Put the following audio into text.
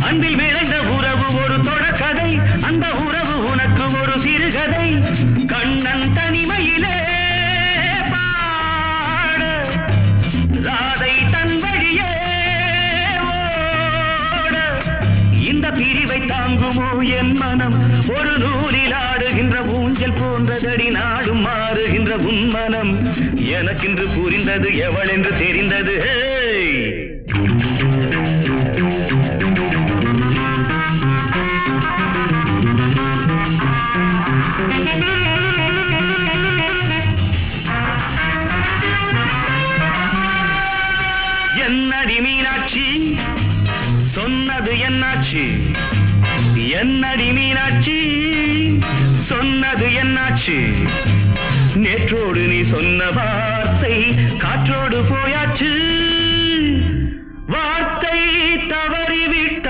அன்பில் விளைந்த உறவு ஒரு தொடர்கதை, அந்த உறவு உனக்கு ஒரு சிறுகதை. கண்ணன் தனிமையிலே பாட, ராதை தன் வழியே ஓட. இந்த பிரிவை தாங்குமோ என் மனம்? ஒரு நூலில் ஆடுகின்ற ஊஞ்சல் போன்றதடி, நாடும் மாறுகின்ற உன்மனம். எனக்கென்று புரிந்தது எவள் என்று தெரிந்தது. என்னடி மீனாட்சி சொன்னது என்னாச்சு? என்னடி மீனாட்சி சொன்னது என்னாச்சு? நேற்றோடு நீ சொன்ன வார்த்தை காற்றோடு போயாச்சு. வார்த்தை தவறிவிட்ட